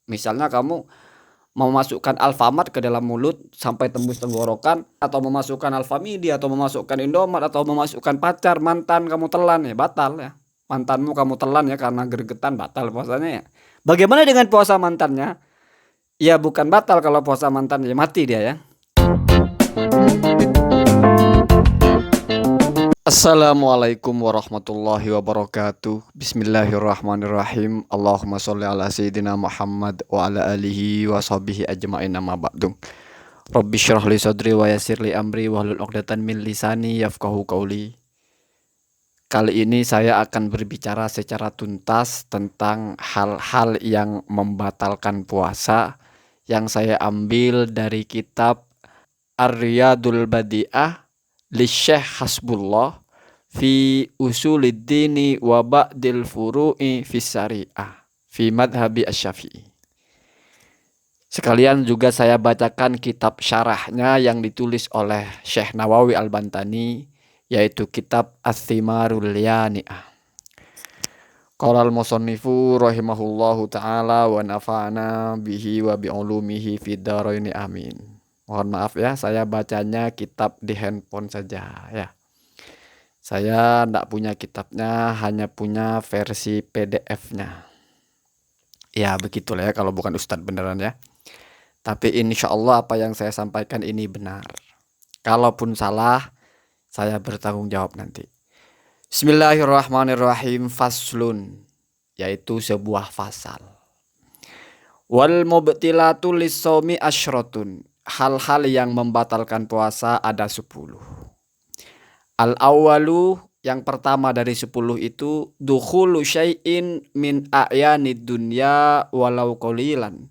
Misalnya kamu memasukkan Alfamart ke dalam mulut sampai tembus tenggorokan, atau memasukkan Alfamidi, atau memasukkan Indomart, atau memasukkan pacar, mantan kamu telan ya, batal ya. Mantanmu kamu telan ya karena gregetan, batal puasanya ya. Bagaimana dengan puasa mantannya? Ya bukan batal kalau puasa mantan, ya mati dia ya. Assalamualaikum warahmatullahi wabarakatuh. Bismillahirrahmanirrahim. Allahumma sholli ala sayyidina Muhammad wa ala alihi wa sahbihi ajma'in, amma ba'du. Rabbi syrah li sadri wa yassir li amri wahlul 'uqdatam min lisani yafqahu qawli. Kali ini saya akan berbicara secara tuntas tentang hal-hal yang membatalkan puasa yang saya ambil dari kitab Ar-Riyadul Badi'ah li Syekh Hasbullah fi usuliddini wa ba'dil furu'i fis syari'ah fi madhabi asy-Syafi'i. Sekalian juga saya bacakan kitab syarahnya yang ditulis oleh Syekh Nawawi Al-Bantani, yaitu kitab Ats-Tsimarul Yani'ah. Qala al-musannifu rahimahullahu ta'ala wa nafa'ana bihi wa bi'ulumihi fid dharaini amin. Mohon maaf ya, saya bacanya kitab di handphone saja ya. Saya tidak punya kitabnya, hanya punya versi PDF-nya. Ya begitulah ya kalau bukan ustadz beneran ya. Tapi insya Allah apa yang saya sampaikan ini benar. Kalaupun salah, saya bertanggung jawab nanti. Bismillahirrahmanirrahim. Faslun, yaitu sebuah fasal. Wal mubtilatu lis-shaumi asyratun. Hal-hal yang membatalkan puasa ada 10. Al-awwalu, yang pertama dari 10 itu, dukhulu syai'in min a'yanid dunya walau qalilan.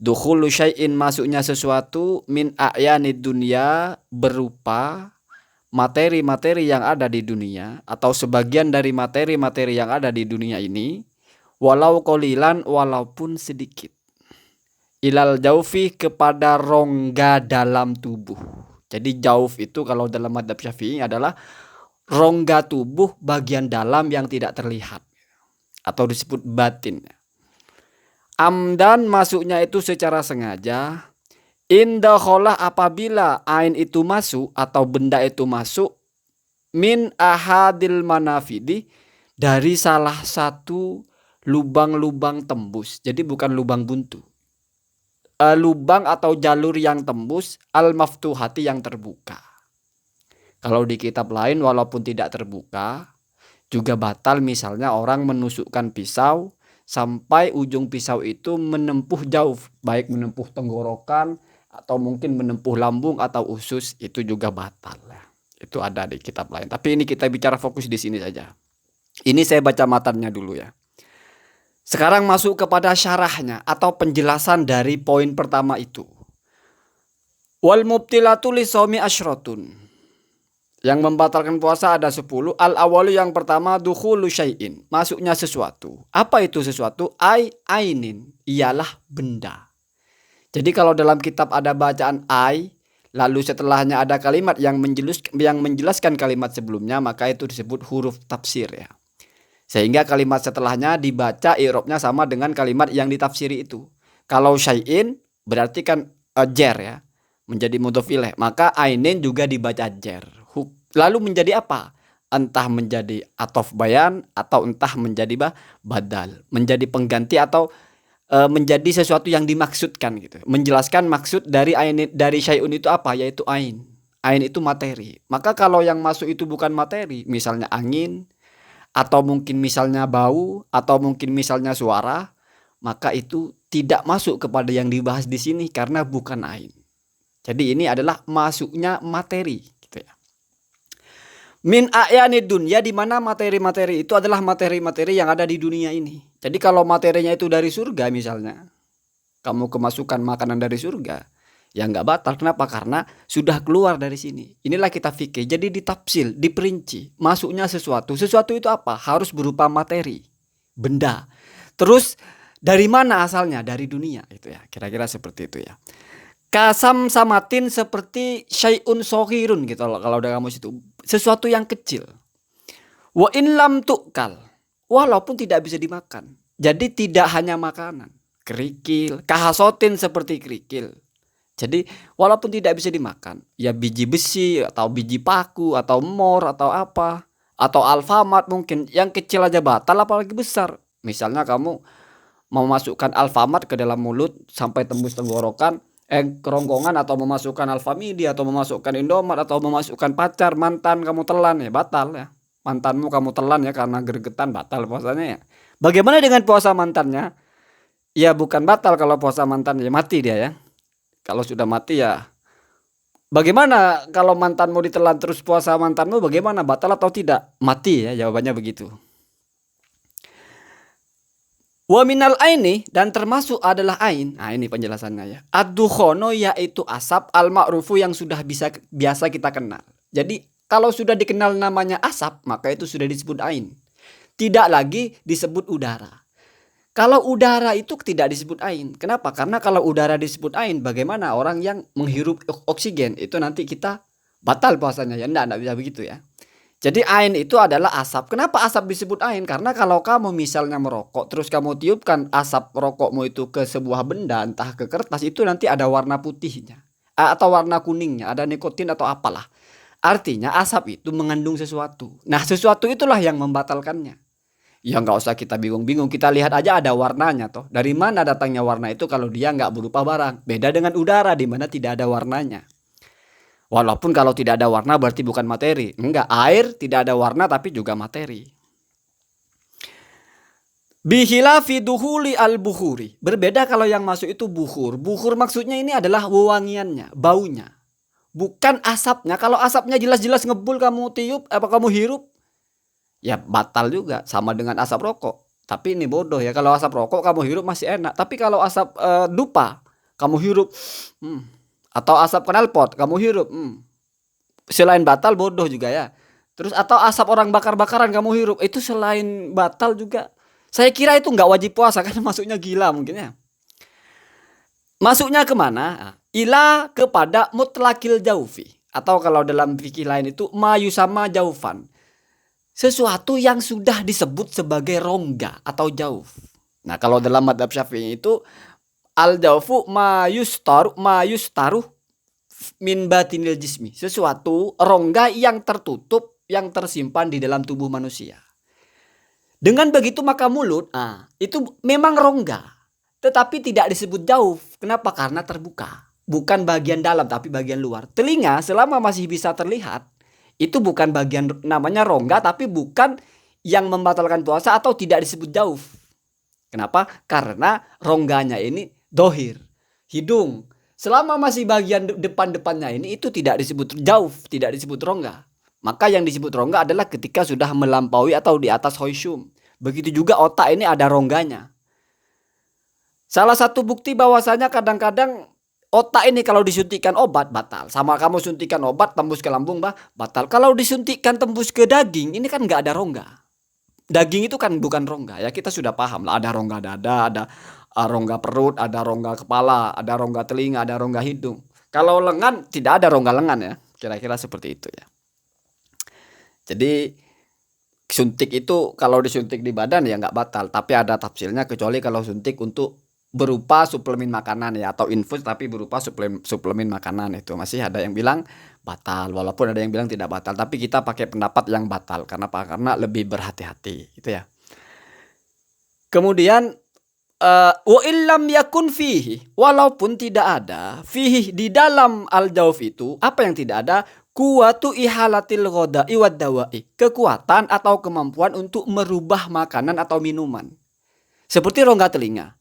Dukhulu syai'in, masuknya sesuatu, min a'yanid dunya, berupa materi-materi yang ada di dunia, atau sebagian dari materi-materi yang ada di dunia ini, walau qalilan, walaupun sedikit. Ilal jaufi, kepada rongga dalam tubuh. Jadi jauf itu kalau dalam madzhab Syafi'i adalah rongga tubuh bagian dalam yang tidak terlihat, atau disebut batin. Amdan, masuknya itu secara sengaja. Inda kholah, apabila ain itu masuk atau benda itu masuk, min ahadil manafidi, dari salah satu lubang-lubang tembus. Jadi bukan lubang buntu. Lubang atau jalur yang tembus, al-maftuhati, yang terbuka. Kalau di kitab lain walaupun tidak terbuka juga batal. Misalnya orang menusukkan pisau sampai ujung pisau itu menempuh jauh, baik menempuh tenggorokan atau mungkin menempuh lambung atau usus, itu juga batal ya. Itu ada di kitab lain. Tapi ini kita bicara fokus di sini saja. Ini saya baca matannya dulu ya. Sekarang masuk kepada syarahnya atau penjelasan dari poin pertama itu. Wal mubtilatu lis-shaumi asyratun. Yang membatalkan puasa ada 10. Al-awwalu, yang pertama, dukhulu syai'in, masuknya sesuatu. Apa itu sesuatu? Ainin, ialah benda. Jadi kalau dalam kitab ada bacaan lalu setelahnya ada kalimat yang menjelaskan kalimat sebelumnya, maka itu disebut huruf tafsir ya. Sehingga kalimat setelahnya dibaca i'rabnya sama dengan kalimat yang ditafsiri itu. Kalau syai'in berarti kan jar ya, menjadi mudhof ilaih, maka ainin juga dibaca jar. Lalu menjadi apa? Entah menjadi athof bayan atau entah menjadi badal, menjadi pengganti atau menjadi sesuatu yang dimaksudkan gitu. Menjelaskan maksud dari ain, dari syai'un itu apa? Yaitu ain. Ain itu materi. Maka kalau yang masuk itu bukan materi, misalnya angin, atau mungkin misalnya bau, atau mungkin misalnya suara, maka itu tidak masuk kepada yang dibahas di sini karena bukan ain. Jadi ini adalah masuknya materi gitu ya. Min a'yanid dunya, di mana materi-materi itu adalah materi-materi yang ada di dunia ini. Jadi kalau materinya itu dari surga misalnya, kamu kemasukan makanan dari surga, ya nggak batal. Kenapa? Karena sudah keluar dari sini. Inilah kita fikih. Jadi ditafsil, diperinci. Masuknya sesuatu. Sesuatu itu apa? Harus berupa materi, benda. Terus dari mana asalnya? Dari dunia. Itu ya. Kira-kira seperti itu ya. Kasam samatin, seperti syai'un sohirun gitu loh. Kalau udah kamus itu sesuatu yang kecil. Wa in lam tu'kal, walaupun tidak bisa dimakan. Jadi tidak hanya makanan. kerikil, kahasotin seperti kerikil. Jadi walaupun tidak bisa dimakan, ya biji besi atau biji paku atau mor atau apa, atau alfamart mungkin yang kecil aja batal apalagi besar. Misalnya kamu mau masukkan alfamart ke dalam mulut sampai tembus tenggorokan, kerongkongan, atau memasukkan Alfamidi atau memasukkan Indomart atau memasukkan pacar mantan kamu telan, ya batal ya. Mantanmu kamu telan ya karena gregetan, batal puasanya ya. Bagaimana dengan puasa mantannya? Ya bukan batal kalau puasa mantannya, mati dia ya. Kalau sudah mati ya bagaimana kalau mantanmu ditelan terus puasa mantanmu, bagaimana, batal atau tidak? Mati ya, jawabannya begitu. Wa minal aini, dan termasuk adalah ain. Nah ini penjelasannya ya. Ad-dukhono, yaitu asap, al-ma'rufu, yang sudah biasa kita kenal. Jadi kalau sudah dikenal namanya asap, maka itu sudah disebut ain. Tidak lagi disebut udara. Kalau udara itu tidak disebut ain. Kenapa? Karena kalau udara disebut ain, bagaimana orang yang menghirup oksigen itu nanti kita batal puasanya ya. Enggak bisa begitu ya. Jadi ain itu adalah asap. Kenapa asap disebut ain? Karena kalau kamu misalnya merokok, terus kamu tiupkan asap rokokmu itu ke sebuah benda, entah ke kertas, itu nanti ada warna putihnya. Atau warna kuningnya, ada nikotin atau apalah. Artinya asap itu mengandung sesuatu. Nah sesuatu itulah yang membatalkannya. Ya nggak usah kita bingung-bingung, kita lihat aja ada warnanya toh. Dari mana datangnya warna itu kalau dia nggak berupa barang? Beda dengan udara di mana tidak ada warnanya. Walaupun kalau tidak ada warna berarti bukan materi. Enggak, air tidak ada warna tapi juga materi. Bihilafi duhuli al-bukhuri. Berbeda kalau yang masuk itu bukhur. Bukhur maksudnya ini adalah wewangiannya, baunya. Bukan asapnya. Kalau asapnya jelas-jelas ngebul kamu tiup, apa kamu hirup, ya batal juga, sama dengan asap rokok. Tapi ini bodoh ya, kalau asap rokok kamu hirup masih enak. Tapi kalau asap dupa kamu hirup, atau asap knalpot kamu hirup, selain batal bodoh juga ya. Terus atau asap orang bakar-bakaran kamu hirup, itu selain batal juga. Saya kira itu nggak wajib puasa karena masuknya gila mungkin ya. Masuknya kemana? Ila kepada mutlakil jaufi, atau kalau dalam fikih lain itu mayusama jaufan, sesuatu yang sudah disebut sebagai rongga atau jauf. Nah kalau dalam madhab Syafi'i itu al-jaufu mayustaruh min batinil jismi, sesuatu rongga yang tertutup, yang tersimpan di dalam tubuh manusia. Dengan begitu maka mulut itu memang rongga, tetapi tidak disebut jauf. Kenapa? Karena terbuka, bukan bagian dalam tapi bagian luar. Telinga selama masih bisa terlihat, itu bukan bagian, namanya rongga, tapi bukan yang membatalkan puasa atau tidak disebut jauf. Kenapa? Karena rongganya ini dohir, hidung. Selama masih bagian depan-depannya ini, itu tidak disebut jauf, tidak disebut rongga. Maka yang disebut rongga adalah ketika sudah melampaui atau di atas hoisyum. Begitu juga otak ini ada rongganya. Salah satu bukti bahwasanya kadang-kadang otak ini kalau disuntikkan obat batal. Sama kamu suntikan obat tembus ke lambung batal. Kalau disuntikkan tembus ke daging, ini kan nggak ada rongga. Daging itu kan bukan rongga ya, kita sudah paham lah, ada rongga dada, ada rongga perut, ada rongga kepala, ada rongga telinga, ada rongga hidung. Kalau lengan tidak ada rongga lengan ya, kira-kira seperti itu ya. Jadi suntik itu kalau disuntik di badan ya nggak batal, tapi ada tafsirnya kecuali kalau suntik untuk berupa suplemen makanan ya, atau infus tapi berupa suplemen makanan, itu masih ada yang bilang batal, walaupun ada yang bilang tidak batal, tapi kita pakai pendapat yang batal. Karena apa? Karena lebih berhati-hati gitu ya. Kemudian wa illam yakun fihi, walaupun tidak ada fihi di dalam al-jauf itu, apa yang tidak ada? Kuwatu ihalatil ghada'i wad dawa'i, kekuatan atau kemampuan untuk merubah makanan atau minuman. Seperti rongga telinga.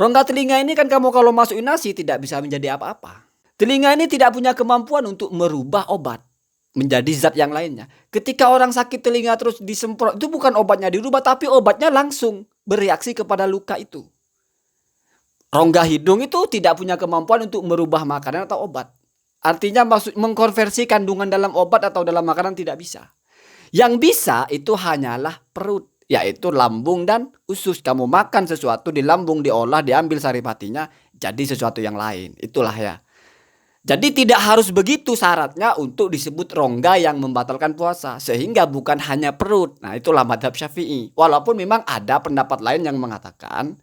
Rongga telinga ini kan kamu kalau masukin nasi tidak bisa menjadi apa-apa. Telinga ini tidak punya kemampuan untuk merubah obat menjadi zat yang lainnya. Ketika orang sakit telinga terus disemprot, itu bukan obatnya dirubah, tapi obatnya langsung bereaksi kepada luka itu. Rongga hidung itu tidak punya kemampuan untuk merubah makanan atau obat. Artinya mengkonversi kandungan dalam obat atau dalam makanan tidak bisa. Yang bisa itu hanyalah perut, yaitu lambung dan usus. Kamu makan sesuatu di lambung, diolah, diambil saripatinya, jadi sesuatu yang lain. Itulah ya. Jadi tidak harus begitu syaratnya untuk disebut rongga yang membatalkan puasa. Sehingga bukan hanya perut. Nah itulah madhab Syafi'i. Walaupun memang ada pendapat lain yang mengatakan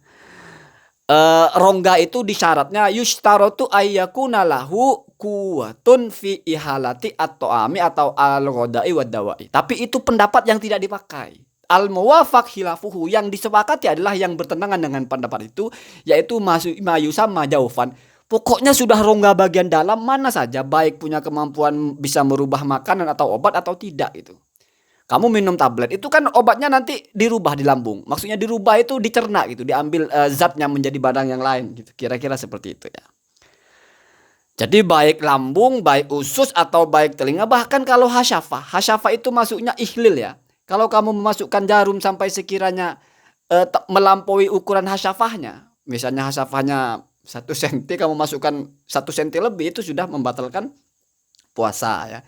Rongga itu di syaratnya yushtaratu ayyakuna lahu quwwatun fi ihalati at-ta'ami atau al-ghada'i wad-dawa'i. Tapi itu pendapat yang tidak dipakai. Al-muwafaq khilafuhu, yang disepakati adalah yang bertentangan dengan pendapat itu, yaitu mayusama jaufan. Pokoknya sudah rongga bagian dalam mana saja, baik punya kemampuan bisa merubah makanan atau obat atau tidak itu. Kamu minum tablet itu kan obatnya nanti dirubah di lambung. Maksudnya dirubah itu dicerna gitu, diambil zatnya menjadi barang yang lain gitu. Kira-kira seperti itu ya. Jadi baik lambung, baik usus atau baik telinga, bahkan kalau hasyafah. Hasyafah itu masuknya ihlil ya. Kalau kamu memasukkan jarum sampai sekiranya melampaui ukuran hasyafahnya, misalnya hasyafahnya 1 cm, kamu masukkan 1 cm lebih, itu sudah membatalkan puasa ya.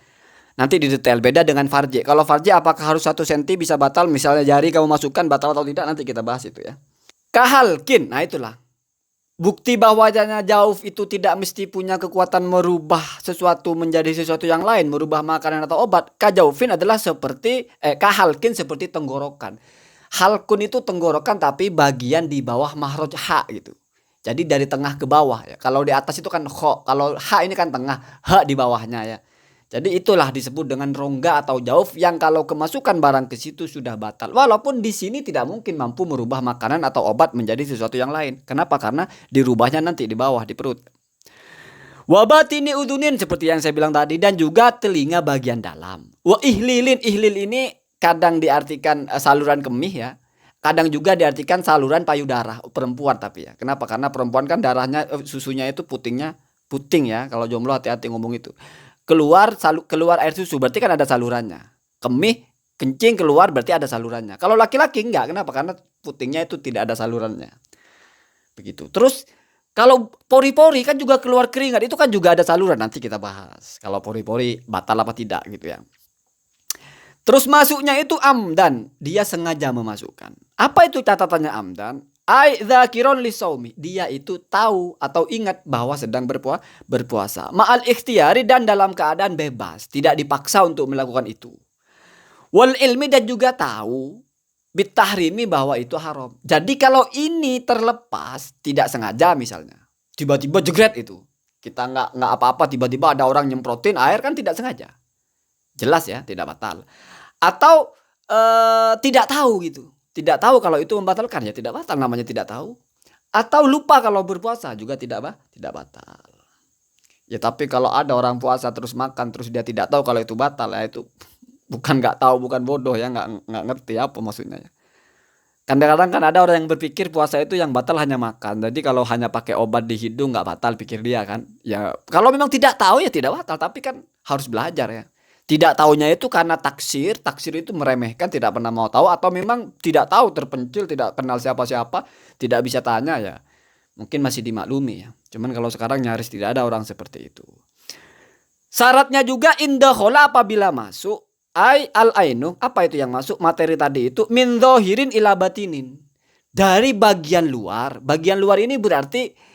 Nanti di detail, beda dengan farji. Kalau farji apakah harus 1 cm bisa batal? Misalnya jari kamu masukkan batal atau tidak, nanti kita bahas itu ya. Kahalkin, nah itulah. Bukti bahwanya jauf itu tidak mesti punya kekuatan merubah sesuatu menjadi sesuatu yang lain, merubah makanan atau obat. Kajaufin adalah seperti, kahalkin seperti tenggorokan. Halkun itu tenggorokan tapi bagian di bawah mahroj ha gitu. Jadi dari tengah ke bawah ya. Kalau di atas itu kan kho, kalau ha ini kan tengah, ha di bawahnya ya. Jadi itulah disebut dengan rongga atau jauf yang kalau kemasukan barang ke situ sudah batal. Walaupun di sini tidak mungkin mampu merubah makanan atau obat menjadi sesuatu yang lain. Kenapa? Karena dirubahnya nanti di bawah, di perut. Wabatini udunin seperti yang saya bilang tadi, dan juga telinga bagian dalam. Wa ihlilin, ihlil ini kadang diartikan saluran kemih ya. Kadang juga diartikan saluran payudara perempuan tapi ya. Kenapa? Karena perempuan kan darahnya susunya itu puting ya. Kalau jomblo hati-hati ngomong itu. Keluar air susu berarti kan ada salurannya. Kemih, kencing keluar berarti ada salurannya. Kalau laki-laki enggak, kenapa? Karena putingnya itu tidak ada salurannya. Begitu. Terus kalau pori-pori kan juga keluar keringat, itu kan juga ada saluran, nanti kita bahas. Kalau pori-pori batal apa tidak gitu ya. Terus masuknya itu amdan, dia sengaja memasukkan. Apa itu catatannya amdan? Ai dzakiron lisaumi, dia itu tahu atau ingat bahwa sedang berpuasa. Ma'al ikhtiyari, dan dalam keadaan bebas, tidak dipaksa untuk melakukan itu. Wal ilmi, dan juga tahu bitahrimi bahwa itu haram. Jadi kalau ini terlepas tidak sengaja misalnya, tiba-tiba jegret itu. Kita nggak apa-apa, tiba-tiba ada orang nyemprotin air, kan tidak sengaja. Jelas ya, tidak batal. Atau tidak tahu gitu. Tidak tahu kalau itu membatalkan, ya tidak batal, namanya tidak tahu. Atau lupa kalau berpuasa juga tidak batal. Ya tapi kalau ada orang puasa terus makan terus dia tidak tahu kalau itu batal, ya itu bukan nggak tahu, bukan bodoh ya, nggak ngerti apa maksudnya ya. Kadang-kadang kan ada orang yang berpikir puasa itu yang batal hanya makan. Jadi kalau hanya pakai obat di hidung nggak batal, pikir dia kan. Ya kalau memang tidak tahu ya tidak batal, tapi kan harus belajar ya. Tidak tahunya itu karena taksir itu meremehkan, tidak pernah mau tahu, atau memang tidak tahu, terpencil, tidak kenal siapa-siapa, tidak bisa tanya ya. Mungkin masih dimaklumi ya. Cuman kalau sekarang nyaris tidak ada orang seperti itu. Syaratnya juga indakhola, apabila masuk, ai al ainu, apa itu yang masuk? Materi tadi itu min dzahirin ila batinin. Dari bagian luar. Bagian luar ini berarti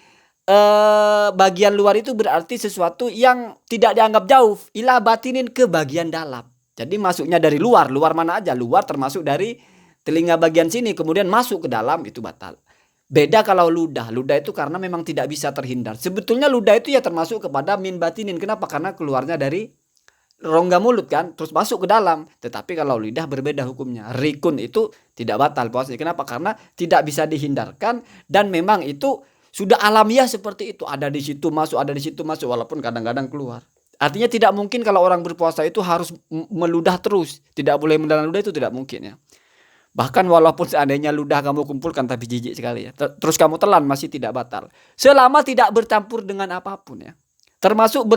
bagian luar itu berarti sesuatu yang tidak dianggap jauh, ila batinin, ke bagian dalam. Jadi masuknya dari luar mana aja, luar termasuk dari telinga bagian sini, kemudian masuk ke dalam, itu batal. Beda kalau ludah itu karena memang tidak bisa terhindar. Sebetulnya ludah itu ya termasuk kepada min batinin. Kenapa? Karena keluarnya dari rongga mulut kan, terus masuk ke dalam. Tetapi kalau lidah berbeda hukumnya. Rikun itu tidak batal puasanya. Kenapa? Karena tidak bisa dihindarkan, dan memang itu sudah alamiah seperti itu, ada di situ masuk, walaupun kadang-kadang keluar. Artinya tidak mungkin kalau orang berpuasa itu harus meludah terus, tidak boleh menelan ludah, itu tidak mungkin ya. Bahkan walaupun seandainya ludah kamu kumpulkan tapi jijik sekali ya, terus kamu telan masih tidak batal, selama tidak bercampur dengan apapun ya. Termasuk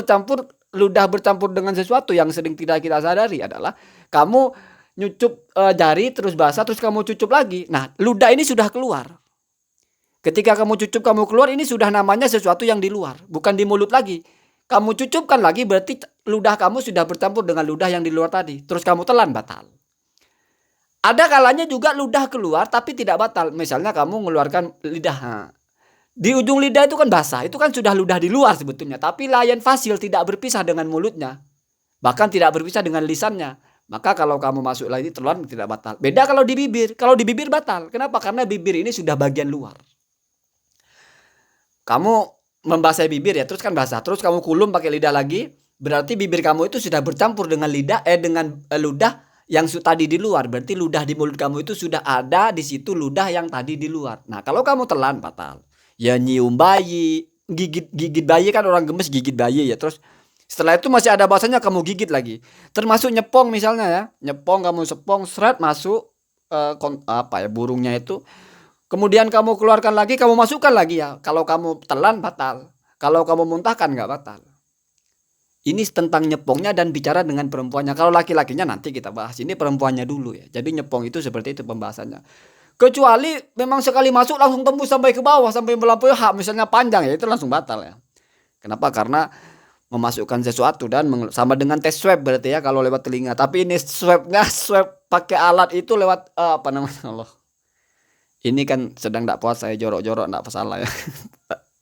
ludah bercampur dengan sesuatu yang sering tidak kita sadari adalah kamu nyucup jari terus basah, terus kamu cucup lagi. Nah, ludah ini sudah keluar. Ketika kamu cucup, kamu keluar, ini sudah namanya sesuatu yang di luar, bukan di mulut lagi. Kamu cucupkan lagi berarti ludah kamu sudah bercampur dengan ludah yang di luar tadi. Terus kamu telan, batal. Ada kalanya juga ludah keluar tapi tidak batal. Misalnya kamu mengeluarkan lidah. Di ujung lidah itu kan basah, itu kan sudah ludah di luar sebetulnya. Tapi layan fasil tidak berpisah dengan mulutnya. Bahkan tidak berpisah dengan lisannya. Maka kalau kamu masuk lagi telan, tidak batal. Beda kalau di bibir. Kalau di bibir batal. Kenapa? Karena bibir ini sudah bagian luar. kamu membasahi bibir ya, terus kan basah, terus kamu kulum pakai lidah lagi, berarti bibir kamu itu sudah bercampur dengan ludah yang tadi di luar. Berarti ludah di mulut kamu itu sudah ada di situ ludah yang tadi di luar. Nah, kalau kamu telan batal. Ya nyium bayi, gigit bayi kan, orang gemes gigit bayi ya. Terus setelah itu masih ada bahasanya kamu gigit lagi. Termasuk nyepong misalnya ya. Nyepong, kamu sepong seret masuk burungnya itu. Kemudian kamu keluarkan lagi, kamu masukkan lagi ya. Kalau kamu telan batal. Kalau kamu muntahkan nggak batal. Ini tentang nyepongnya dan bicara dengan perempuannya. Kalau laki-lakinya nanti kita bahas. Ini perempuannya dulu ya. Jadi nyepong itu seperti itu pembahasannya. Kecuali memang sekali masuk langsung tembus sampai ke bawah, sampai melampaui hak, misalnya panjang ya, itu langsung batal ya. Kenapa? Karena memasukkan sesuatu dan sama dengan tes swab berarti ya kalau lewat telinga. Tapi ini swabnya swab pakai alat itu lewat apa namanya Allah. Ini kan sedang tidak puasa ya, jorok-jorok tidak salah ya.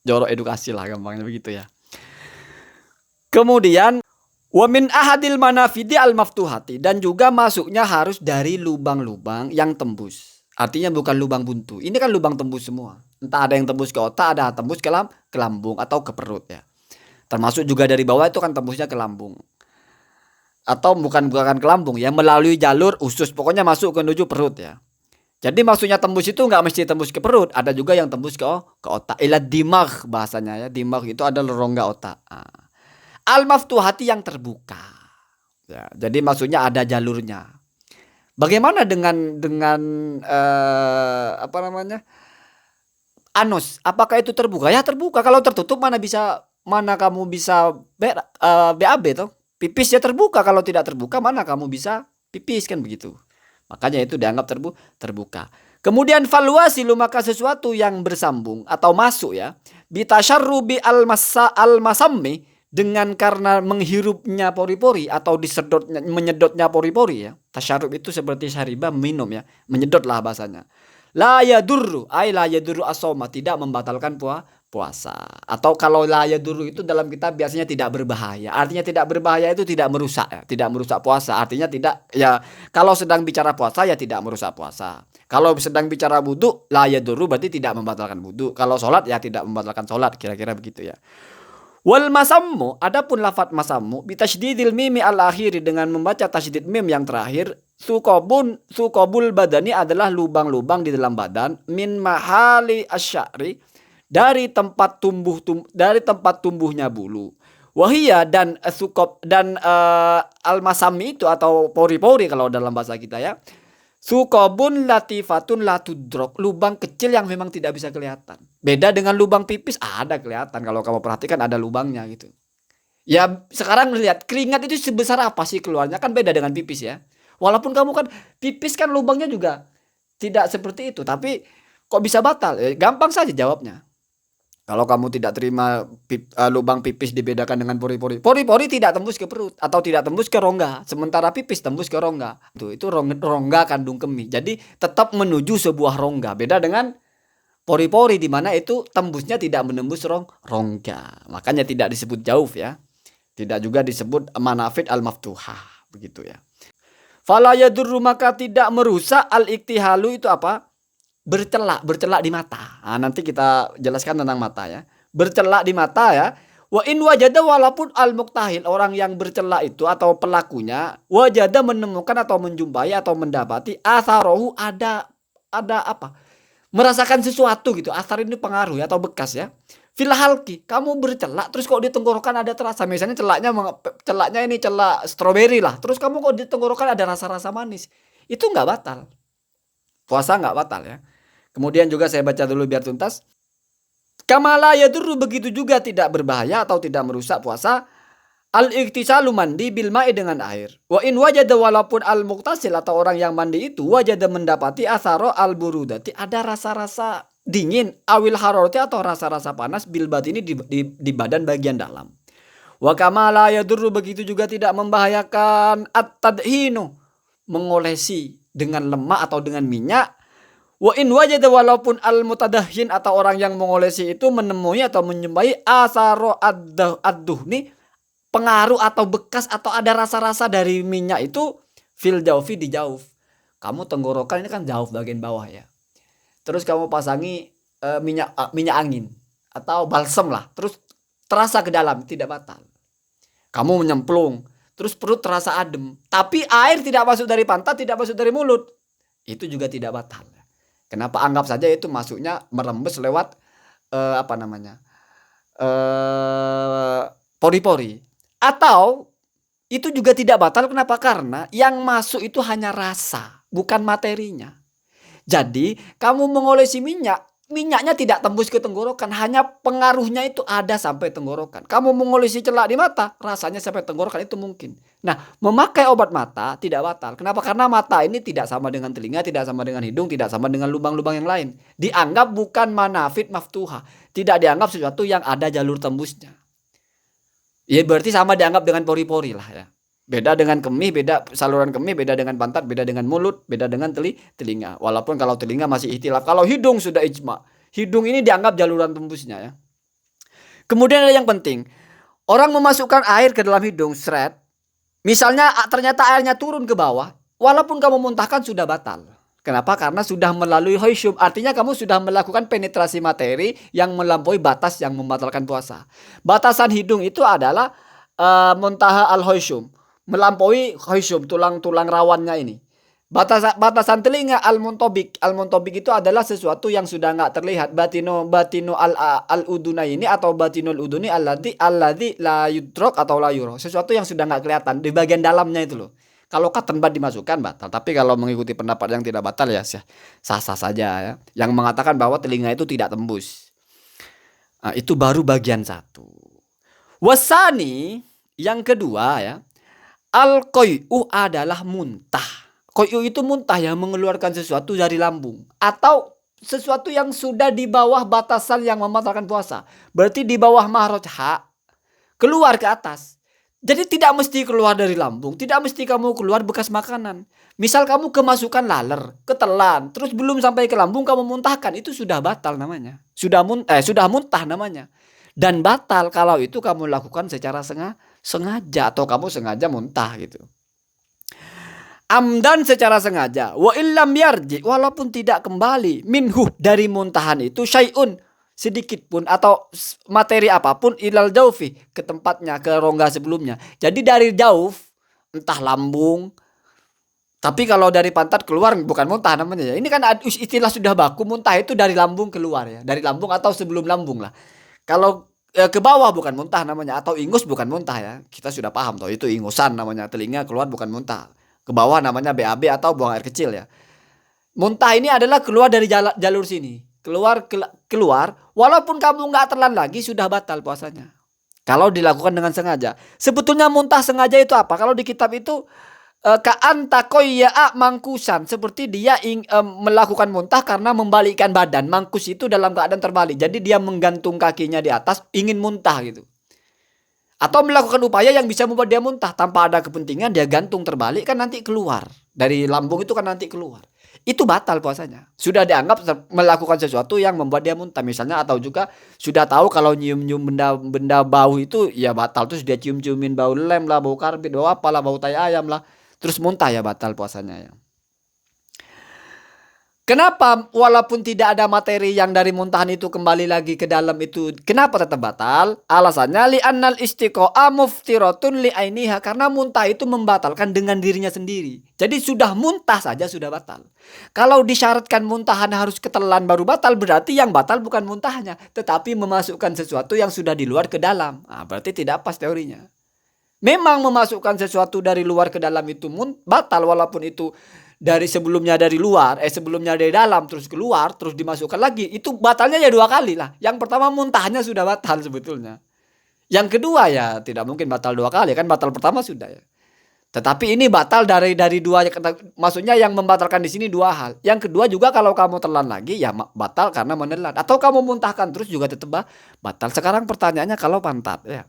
Jorok edukasi lah gampangnya begitu ya. Kemudian wa min ahadil manafidi al maftuhati, dan juga masuknya harus dari lubang-lubang yang tembus. Artinya bukan lubang buntu. Ini kan lubang tembus semua. Entah ada yang tembus ke otak, ada tembus ke lambung atau ke perut ya. Termasuk juga dari bawah itu kan tembusnya ke lambung. Atau bukan ke lambung ya, melalui jalur usus, pokoknya masuk ke menuju perut ya. Jadi maksudnya tembus itu nggak mesti tembus ke perut, ada juga yang tembus ke otak. Ila dimagh bahasanya ya, dimagh itu adalah rongga otak. Al maftuhati yang terbuka. Ya, jadi maksudnya ada jalurnya. Bagaimana dengan apa namanya? Anus, apakah itu terbuka? Ya terbuka. Kalau tertutup mana kamu bisa BAB toh? Pipis ya terbuka. Kalau tidak terbuka mana kamu bisa pipis kan begitu. Makanya itu dianggap terbuka. Kemudian faluasilu, maka sesuatu yang bersambung atau masuk ya, bitasyarrubi al-masammi, dengan karena menghirupnya pori-pori atau menyedotnya pori-pori ya. Tasyarrub itu seperti syariba, minum ya, menyedot lah bahasanya. La yadurru, la yadurru as-shauma, tidak membatalkan puasa. Atau kalau la yadurru itu dalam kitab biasanya tidak berbahaya. Artinya tidak berbahaya itu tidak merusak ya, tidak merusak puasa. Artinya tidak ya, kalau sedang bicara puasa ya tidak merusak puasa. Kalau sedang bicara wudu, la yadurru berarti tidak membatalkan wudu. Kalau sholat ya tidak membatalkan sholat, kira-kira begitu ya. Wal masammu, adapun lafadz masammu bitasydidil mimi al akhiri, dengan membaca tasydid mim yang terakhir. Sukobul badani adalah lubang-lubang di dalam badan, min mahali asy'ari, dari tempat tumbuhnya bulu. Wahia, dan sukob dan al-masami itu atau pori-pori kalau dalam bahasa kita ya. Sukobun latifatun latudrok, lubang kecil yang memang tidak bisa kelihatan. Beda dengan lubang pipis, ada kelihatan kalau kamu perhatikan ada lubangnya gitu. Ya sekarang lihat keringat itu sebesar apa sih keluarnya, kan beda dengan pipis ya. Walaupun kamu kan pipis kan lubangnya juga tidak seperti itu, tapi kok bisa batal? Gampang saja jawabnya. Kalau kamu tidak terima lubang pipis dibedakan dengan pori-pori. Pori-pori tidak tembus ke perut atau tidak tembus ke rongga, sementara pipis tembus ke rongga. Itu rongga kandung kemih. Jadi tetap menuju sebuah rongga. Beda dengan pori-pori di mana itu tembusnya tidak menembus rongga. Makanya tidak disebut jauf ya. Tidak juga disebut manafid al-maftuhah, begitu ya. Fala yadurru, maka tidak merusak al-iktihalu itu apa? Bercelak di mata. Nah, nanti kita jelaskan tentang mata ya. Bercelak di mata ya. Wa in wajada, walaupun al-muktahil, orang yang bercelak itu atau pelakunya, wajada menemukan atau menjumpai atau mendapati atharohu, ada apa? Merasakan sesuatu gitu. Athar ini pengaruh ya, atau bekas ya. Fil halki, kamu bercelak terus kok di tenggorokan ada terasa, misalnya celaknya ini celak stroberi lah, terus kamu kok di tenggorokan ada rasa-rasa manis, itu nggak batal, puasa nggak batal ya. Kemudian juga saya baca dulu biar tuntas. Kamala yadurru, begitu juga tidak berbahaya atau tidak merusak puasa, al-iktisalu, mandi bil ma'i, dengan air. Wa in wajada, walaupun al-muktasil atau orang yang mandi itu wajada mendapati atharo al-burudati, ada rasa-rasa dingin, awil harorati, atau rasa-rasa panas, bil batini, di badan bagian dalam. Wa kama la yadurru, begitu juga tidak membahayakan at-tadhinu, mengolesi dengan lemak atau dengan minyak. Wa in wajada, walaupun al-mutadahhin atau orang yang mengolesi itu menemui atau menjumpai asaro ad-duhni, pengaruh atau bekas atau ada rasa-rasa dari minyak itu, fil jaufi, di jauf. Kamu tenggorokan ini kan jauf bagian bawah ya. Terus kamu pasangi minyak angin. atau balsem lah, terus terasa ke dalam, tidak batal. Kamu menyemplung, terus perut terasa adem, tapi air tidak masuk dari pantat, tidak masuk dari mulut, itu juga tidak batal. Kenapa? Anggap saja itu masuknya merembes lewat apa namanya, pori-pori. Atau itu juga tidak batal. Kenapa? Karena yang masuk itu hanya rasa, bukan materinya. Jadi kamu mengolesi minyak, minyaknya tidak tembus ke tenggorokan, hanya pengaruhnya itu ada sampai tenggorokan. Kamu mengolesi celak di mata, rasanya sampai tenggorokan, itu mungkin. Nah, memakai obat mata tidak batal. Kenapa? Karena mata ini tidak sama dengan telinga, tidak sama dengan hidung, tidak sama dengan lubang-lubang yang lain. Dianggap bukan manafid maftuha, tidak dianggap sesuatu yang ada jalur tembusnya. Ya berarti sama dianggap dengan pori-pori lah ya. Beda dengan kemih, beda saluran kemih, beda dengan pantat, beda dengan mulut, beda dengan telinga. Walaupun kalau telinga masih ikhtilaf. Kalau hidung sudah ijma. Hidung ini dianggap jaluran tembusnya ya. Kemudian ada yang penting. Orang memasukkan air ke dalam hidung, seret. Misalnya ternyata airnya turun ke bawah. Walaupun kamu muntahkan sudah batal. Kenapa? Karena sudah melalui hoisyum. Artinya kamu sudah melakukan penetrasi materi yang melampaui batas yang membatalkan puasa. Batasan hidung itu adalah muntaha al-hoisyum. Melampaui hoisyum, tulang-tulang rawannya ini. Batasan telinga al-muntobik. Al-muntobik itu adalah sesuatu yang sudah nggak terlihat. Batino al-uduna ini atau batinul uduni alladzi la yudrok atau la yuro. Sesuatu yang sudah nggak kelihatan di bagian dalamnya itu loh. Kalau cotton bud dimasukkan batal. Tapi kalau mengikuti pendapat yang tidak batal ya sah-sah saja ya. Yang mengatakan bahwa telinga itu tidak tembus. Nah, itu baru bagian satu. Wasani yang kedua ya. Al-qoy'u adalah muntah. Qoy'u itu muntah yang mengeluarkan sesuatu dari lambung. Atau sesuatu yang sudah di bawah batasan yang membatalkan puasa. Berarti di bawah mahraj ha, keluar ke atas. Jadi tidak mesti keluar dari lambung. Tidak mesti kamu keluar bekas makanan. Misal kamu kemasukan laler, ketelan, terus belum sampai ke lambung kamu muntahkan. Itu sudah batal namanya. Sudah muntah namanya. Dan batal kalau itu kamu lakukan secara sengaja atau kamu sengaja muntah gitu. Amdan secara sengaja. Wa illam yarji, walaupun tidak kembali minhu dari muntahan itu syai'un sedikit pun atau materi apapun ilal jaufi ke tempatnya, ke rongga sebelumnya. Jadi dari jauh entah lambung. Tapi kalau dari pantat keluar bukan muntah namanya ya. Ini kan istilah sudah baku, muntah itu dari lambung keluar ya. Dari lambung atau sebelum lambung lah. Kalau ke bawah bukan muntah namanya, atau ingus bukan muntah ya. Kita sudah paham toh itu ingusan namanya, telinga keluar bukan muntah. Ke bawah namanya BAB atau buang air kecil ya. Muntah ini adalah keluar dari jalur sini. Keluar walaupun kamu nggak telan lagi sudah batal puasanya. Kalau dilakukan dengan sengaja. Sebetulnya muntah sengaja itu apa? Kalau di kitab itu ka'anta qoyya'a mangkusan, seperti dia melakukan muntah karena membalikkan badan. Mangkus itu dalam keadaan terbalik, jadi dia menggantung kakinya di atas ingin muntah gitu, atau melakukan upaya yang bisa membuat dia muntah tanpa ada kepentingan, dia gantung terbalik kan nanti keluar dari lambung, itu kan nanti keluar, itu batal puasanya. Sudah dianggap melakukan sesuatu yang membuat dia muntah misalnya, atau juga sudah tahu kalau nyium-nyium benda bau itu ya batal, terus dia cium-ciumin bau lem lah, bau karbit, bau apalah, bau tai ayam lah, terus muntah ya batal puasanya ya. Kenapa walaupun tidak ada materi yang dari muntahan itu kembali lagi ke dalam itu, kenapa tetap batal? Alasannya li'annal istiqo'a muftiratun li'ainiha, karena muntah itu membatalkan dengan dirinya sendiri. Jadi sudah muntah saja sudah batal. Kalau disyaratkan muntahan harus ketelan baru batal, berarti yang batal bukan muntahnya, tetapi memasukkan sesuatu yang sudah di luar ke dalam. Nah, berarti tidak pas teorinya. Memang memasukkan sesuatu dari luar ke dalam itu batal, walaupun itu dari sebelumnya dari luar, sebelumnya dari dalam terus keluar terus dimasukkan lagi, itu batalnya ya dua kali lah. Yang pertama muntahnya sudah batal sebetulnya. Yang kedua ya tidak mungkin batal dua kali, kan batal pertama sudah ya. Tetapi ini batal dari dua, maksudnya yang membatalkan di sini dua hal. Yang kedua juga kalau kamu telan lagi ya batal karena menelan, atau kamu muntahkan terus juga tetap batal. Sekarang pertanyaannya kalau pantat ya.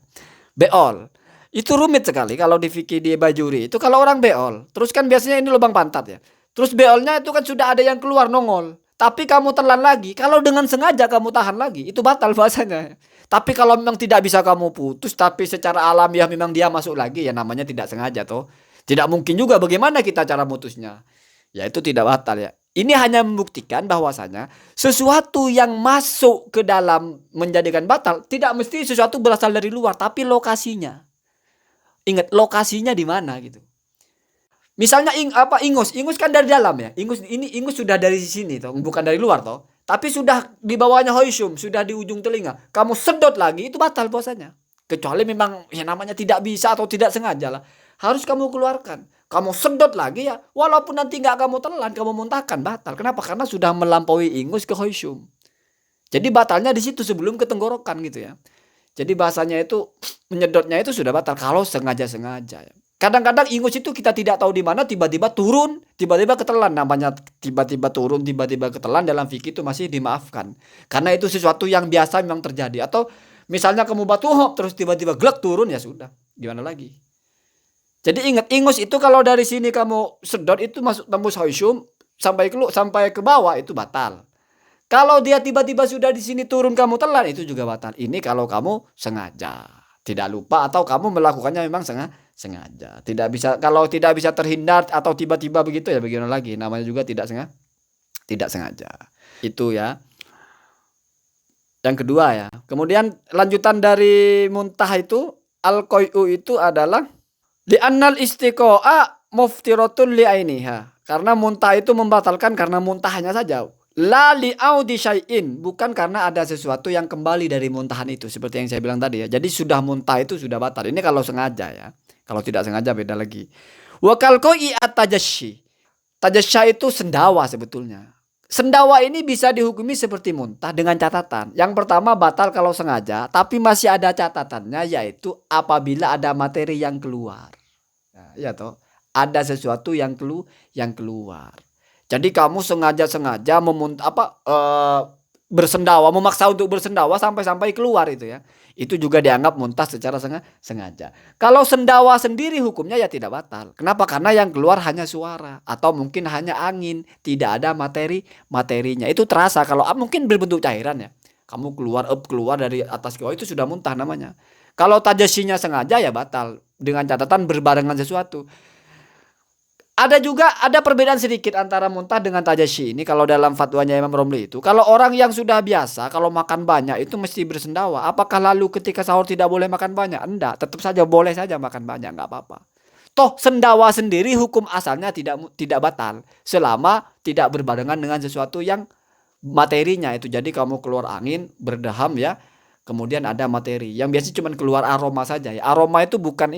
Beol. Itu rumit sekali kalau di fikih di Bajuri. Itu kalau orang beol, terus kan biasanya ini lubang pantat ya. Terus beolnya itu kan sudah ada yang keluar nongol. Tapi kamu telan lagi, kalau dengan sengaja kamu tahan lagi, itu batal bahasanya. Tapi kalau memang tidak bisa kamu putus, tapi secara alamiah memang dia masuk lagi, ya namanya tidak sengaja toh. Tidak mungkin juga bagaimana kita cara mutusnya. Ya itu tidak batal ya. Ini hanya membuktikan bahwasanya sesuatu yang masuk ke dalam menjadikan batal tidak mesti sesuatu berasal dari luar, tapi lokasinya. Ingat lokasinya di mana gitu. Misalnya ingus kan dari dalam ya. Ingus sudah dari sini toh, bukan dari luar toh. Tapi sudah di bawahnya hoisum, sudah di ujung telinga. Kamu sedot lagi itu batal puasanya. Kecuali memang ya namanya tidak bisa atau tidak sengaja lah. Harus kamu keluarkan. Kamu sedot lagi ya, walaupun nanti nggak kamu telan, kamu muntahkan batal. Kenapa? Karena sudah melampaui ingus ke hoisum. Jadi batalnya di situ sebelum ke tenggorokan gitu ya. Jadi bahasanya itu menyedotnya itu sudah batal kalau sengaja-sengaja ya. Kadang-kadang ingus itu kita tidak tahu di mana tiba-tiba turun, tiba-tiba ketelan. Namanya tiba-tiba turun, tiba-tiba ketelan dalam fikih itu masih dimaafkan. Karena itu sesuatu yang biasa memang terjadi. Atau misalnya kamu batu hop terus tiba-tiba glek turun ya sudah. Gimana lagi? Jadi ingat ingus itu kalau dari sini kamu sedot itu masuk tembus hoisum sampai ke bawah itu batal. Kalau dia tiba-tiba sudah di sini turun kamu telan itu juga batal. Ini kalau kamu sengaja, tidak lupa atau kamu melakukannya memang sengaja. Tidak bisa kalau tidak bisa terhindar atau tiba-tiba begitu ya bagaimana lagi? Namanya juga tidak sengaja. Itu ya. Yang kedua ya. Kemudian lanjutan dari muntah itu al-qai'u itu adalah li'annal istiqa'a muftiratun li'ainiha. Karena muntah itu membatalkan karena muntahnya saja. La li'audi syai'in, bukan karena ada sesuatu yang kembali dari muntahan itu seperti yang saya bilang tadi ya. Jadi sudah muntah itu sudah batal. Ini kalau sengaja ya. Kalau tidak sengaja beda lagi. Wa kal qai'i at-tajassi. Tajasya itu sendawa sebetulnya. Sendawa ini bisa dihukumi seperti muntah dengan catatan. Yang pertama batal kalau sengaja, tapi masih ada catatannya yaitu apabila ada materi yang keluar. Nah, ya toh, ada sesuatu yang keluar. Jadi kamu sengaja bersendawa, memaksa untuk bersendawa sampai keluar itu ya. Itu juga dianggap muntah secara sengaja. Kalau sendawa sendiri hukumnya ya tidak batal. Kenapa? Karena yang keluar hanya suara atau mungkin hanya angin, tidak ada materinya. Itu terasa kalau mungkin berbentuk cairan ya. Kamu keluar dari atas ke bawah itu sudah muntah namanya. Kalau tajasinya sengaja ya batal dengan catatan berbarengan sesuatu. Ada perbedaan sedikit antara muntah dengan tajasyi ini kalau dalam fatwanya Imam Romli itu. Kalau orang yang sudah biasa kalau makan banyak itu mesti bersendawa. Apakah lalu ketika sahur tidak boleh makan banyak? Enggak, tetap saja boleh saja makan banyak, enggak apa-apa. Toh sendawa sendiri hukum asalnya tidak batal selama tidak berbarengan dengan sesuatu yang materinya itu. Jadi kamu keluar angin, berdaham ya. Kemudian ada materi yang biasanya cuma keluar aroma saja ya. Aroma itu bukan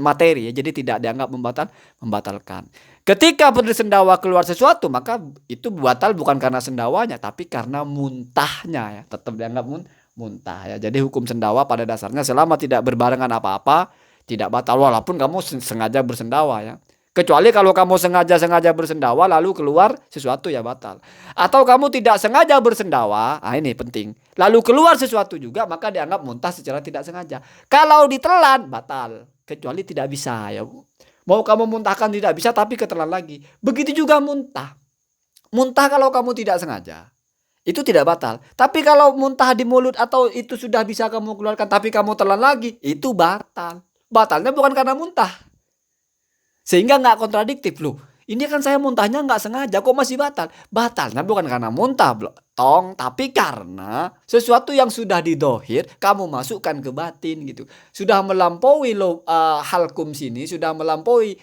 materi ya. Jadi tidak dianggap membatalkan. Ketika bersendawa keluar sesuatu maka itu batal bukan karena sendawanya tapi karena muntahnya ya. Tetap dianggap muntah ya. Jadi hukum sendawa pada dasarnya selama tidak berbarengan apa-apa tidak batal walaupun kamu sengaja bersendawa ya. Kecuali kalau kamu sengaja bersendawa lalu keluar sesuatu ya batal. Atau kamu tidak sengaja bersendawa, ini penting. Lalu keluar sesuatu juga maka dianggap muntah secara tidak sengaja. Kalau ditelan batal, kecuali tidak bisa ya. Mau kamu muntahkan tidak bisa tapi ketelan lagi. Begitu juga muntah. Muntah kalau kamu tidak sengaja itu tidak batal. Tapi kalau muntah di mulut atau itu sudah bisa kamu keluarkan tapi kamu telan lagi, itu batal. Batalnya bukan karena muntah. Sehingga nggak kontradiktif loh. Ini kan saya muntahnya nggak sengaja kok masih batal. Batalnya bukan karena muntah tapi karena sesuatu yang sudah didohir kamu masukkan ke batin gitu. Sudah melampaui halkum sini, sudah melampaui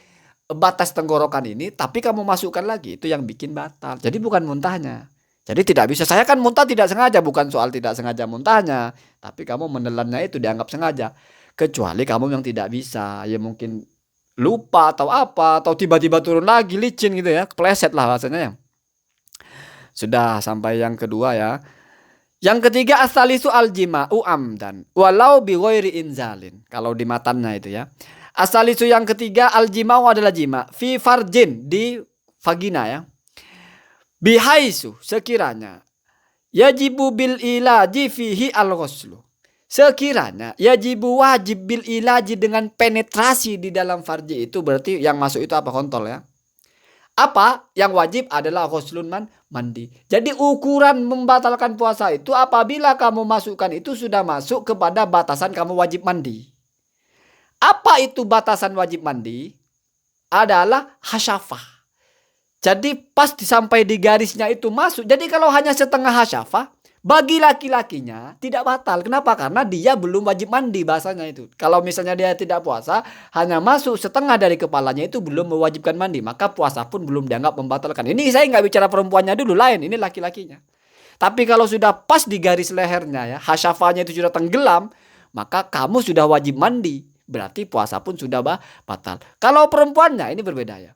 batas tenggorokan ini, tapi kamu masukkan lagi itu yang bikin batal. Jadi bukan muntahnya. Jadi tidak bisa. Saya kan muntah tidak sengaja, bukan soal tidak sengaja muntahnya, tapi kamu menelannya itu dianggap sengaja. Kecuali kamu yang tidak bisa, ya mungkin lupa atau apa atau tiba-tiba turun lagi licin gitu ya, kepleset lah rasanya ya. Sudah sampai yang kedua ya. Yang ketiga asalisu aljima'u amdan walau bi ghairi inzalin. Kalau di matannya itu ya. Asalisu yang ketiga aljima'u adalah jima fi farjin di vagina ya. Bihaisu sekiranya yajibu bil ilaji fihi al-ghuslu. Sekiranya wajib bil ilaji dengan penetrasi di dalam farji itu berarti yang masuk itu apa kontol ya. Apa yang wajib adalah ghuslun mandi. Jadi ukuran membatalkan puasa itu apabila kamu masukkan itu sudah masuk kepada batasan kamu wajib mandi. Apa itu batasan wajib mandi? Adalah hasyafah. Jadi pas sampai di garisnya itu masuk. Jadi kalau hanya setengah hasyafah, bagi laki-lakinya tidak batal. Kenapa? Karena dia belum wajib mandi bahasanya itu. Kalau misalnya dia tidak puasa, hanya masuk setengah dari kepalanya itu belum mewajibkan mandi. Maka puasa pun belum dianggap membatalkan. Ini saya nggak bicara perempuannya dulu, lain. Ini laki-lakinya. Tapi kalau sudah pas di garis lehernya ya, hasyafahnya itu sudah tenggelam, maka kamu sudah wajib mandi. Berarti puasa pun sudah batal. Kalau perempuannya ini berbeda ya.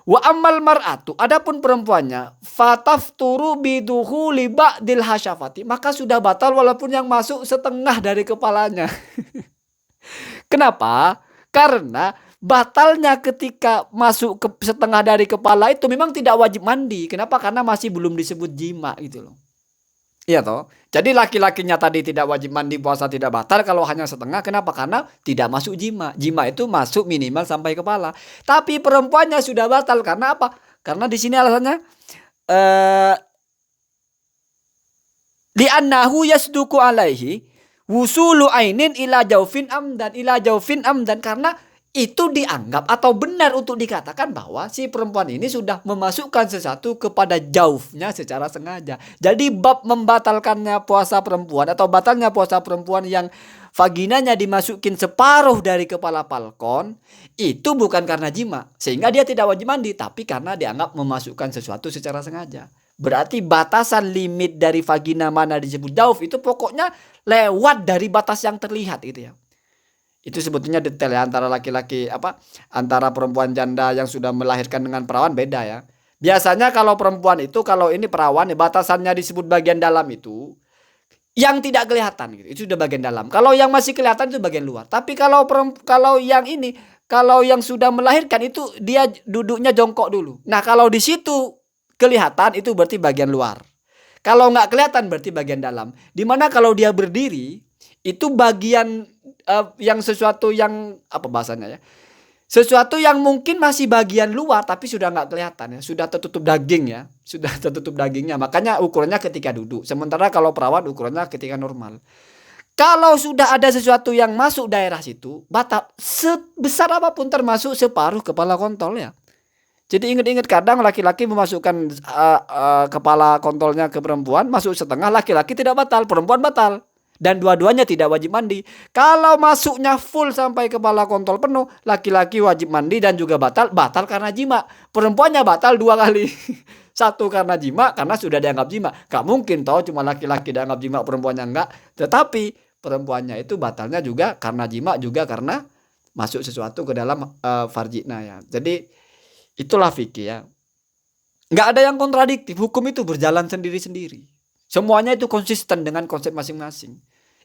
Wa ammal mar'atu, adapun perempuannya, fatafturu bidukhuli ba'dil hasyafati, maka sudah batal walaupun yang masuk setengah dari kepalanya. Kenapa? Karena batalnya ketika masuk ke setengah dari kepala itu memang tidak wajib mandi. Kenapa? Karena masih belum disebut jima gitu loh. Iya toh. Jadi laki-lakinya tadi tidak wajib mandi, puasa tidak batal kalau hanya setengah. Kenapa? Karena tidak masuk jima. Jima itu masuk minimal sampai kepala. Tapi perempuannya sudah batal karena apa? Karena di sini alasannya li'annahu yasduku alaihi wusulu ainin ila jaufin amdan, karena itu dianggap atau benar untuk dikatakan bahwa si perempuan ini sudah memasukkan sesuatu kepada jaufnya secara sengaja. Jadi bab membatalkannya puasa perempuan atau batalnya puasa perempuan yang vaginanya dimasukin separuh dari kepala palkon itu bukan karena jima, sehingga dia tidak wajib mandi, tapi karena dianggap memasukkan sesuatu secara sengaja. Berarti batasan limit dari vagina mana disebut jauf itu pokoknya lewat dari batas yang terlihat gitu ya. Itu sebetulnya detail ya, antara laki-laki antara perempuan janda yang sudah melahirkan dengan perawan beda ya. Biasanya kalau perempuan itu, kalau ini perawan ya, batasannya disebut bagian dalam itu yang tidak kelihatan gitu. Itu sudah bagian dalam. Kalau yang masih kelihatan itu bagian luar. Tapi kalau yang sudah melahirkan itu dia duduknya jongkok dulu. Nah, kalau di situ kelihatan itu berarti bagian luar. Kalau nggak kelihatan berarti bagian dalam. Dimana kalau dia berdiri itu bagian yang sesuatu yang apa bahasanya ya, sesuatu yang mungkin masih bagian luar tapi sudah nggak kelihatan ya, sudah tertutup daging ya, sudah tertutup dagingnya, makanya ukurannya ketika duduk. Sementara kalau perawan ukurannya ketika normal. Kalau sudah ada sesuatu yang masuk daerah situ batal, sebesar apapun termasuk separuh kepala kontol ya. Jadi ingat-ingat kadang laki-laki memasukkan kepala kontolnya ke perempuan, masuk setengah, laki-laki tidak batal, perempuan batal. Dan dua-duanya tidak wajib mandi. Kalau masuknya full sampai kepala kontol penuh, laki-laki wajib mandi dan juga batal karena jima. Perempuannya batal 2 kali. 1 karena jima, karena sudah dianggap jima. Gak mungkin toh cuma laki-laki dianggap jima, perempuannya enggak. Tetapi perempuannya itu batalnya juga karena jima, juga karena masuk sesuatu ke dalam farjina ya. Jadi itulah fikih ya. Gak ada yang kontradiktif. Hukum itu berjalan sendiri-sendiri. Semuanya itu konsisten dengan konsep masing-masing.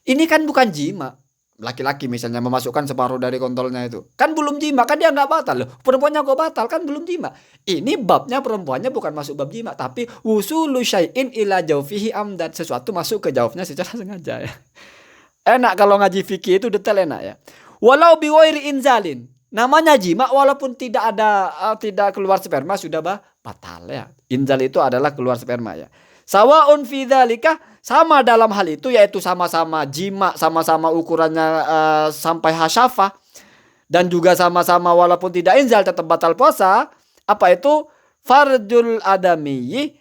Ini kan bukan jima. Laki-laki misalnya memasukkan separuh dari kontolnya itu. Kan belum jima, kan dia nggak batal loh. Perempuannya kok batal, kan belum jima. Ini babnya perempuannya bukan masuk bab jima. Tapi wusulu syai'in ila jaufihi amdan. Sesuatu masuk ke jaufnya secara sengaja ya. Enak kalau ngaji fikih itu detail enak ya. Walau biwairi inzalin. Namanya jima walaupun tidak keluar sperma sudah batal ya. Inzal itu adalah keluar sperma ya. Sawaun fi dzalika, sama dalam hal itu, yaitu sama-sama jima, sama-sama ukurannya sampai hasyafah, dan juga sama-sama walaupun tidak inzal tetap batal puasa. Apa itu? Farjul adamiyyi,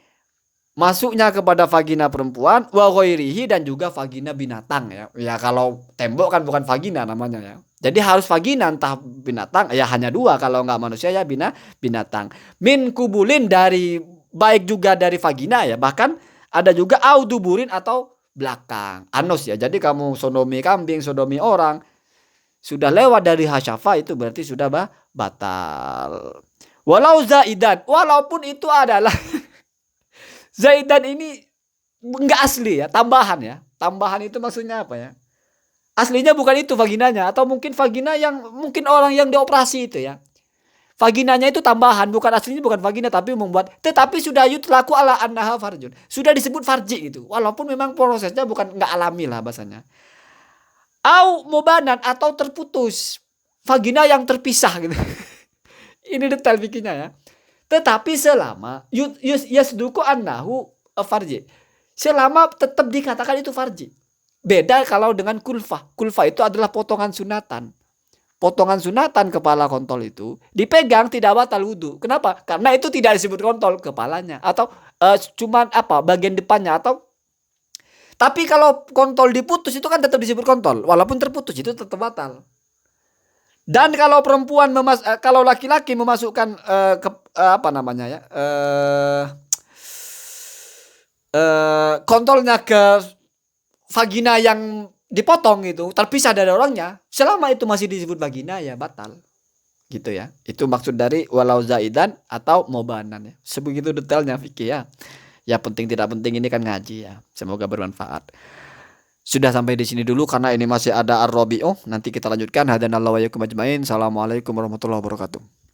masuknya kepada vagina perempuan, wa ghairihi, dan juga vagina binatang ya. Ya kalau tembok kan bukan vagina namanya ya. Jadi harus vagina, entah binatang ya, hanya 2 kalau nggak manusia ya binatang. Min kubulin, dari baik juga dari vagina ya, bahkan ada juga auduburin atau belakang anus ya. Jadi kamu sodomi kambing, sodomi orang, sudah lewat dari hasyafah itu berarti sudah batal. Walau zaidan, walaupun itu adalah zaidan ini enggak asli ya, tambahan ya. Tambahan itu maksudnya apa ya? Aslinya bukan itu vaginanya, atau mungkin vagina yang mungkin orang yang dioperasi itu ya. Vaginanya itu tambahan, bukan aslinya, bukan vagina tapi membuat, tetapi sudah yutlaku ala annaha farjun. Sudah disebut farji gitu. Walaupun memang prosesnya bukan enggak alami lah bahasanya. Au mubanan, atau terputus. Vagina yang terpisah gitu. Ini detail fikihnya ya. Tetapi selama yasduku annahu farji. Selama tetap dikatakan itu farji. Beda kalau dengan kulfah. Kulfah itu adalah potongan sunatan. potongan sunatan kepala kontol itu dipegang tidak batal wudu. Kenapa? Karena itu tidak disebut kontol kepalanya atau cuman bagian depannya atau tapi kalau kontol diputus itu kan tetap disebut kontol walaupun terputus itu tetap batal. Dan kalau perempuan kalau laki-laki memasukkan kontolnya ke vagina yang dipotong itu terpisah dari orangnya, selama itu masih disebut vagina ya batal. Gitu ya. Itu maksud dari walau zaidan atau mubanan ya. Sebegitu detailnya fikih ya. Ya penting tidak penting ini kan ngaji ya. Semoga bermanfaat. Sudah sampai di sini dulu karena ini masih ada ar-rabi'ah. Nanti kita lanjutkan. Hadanallahu wa iyyakum ajmain. Assalamualaikum warahmatullahi wabarakatuh.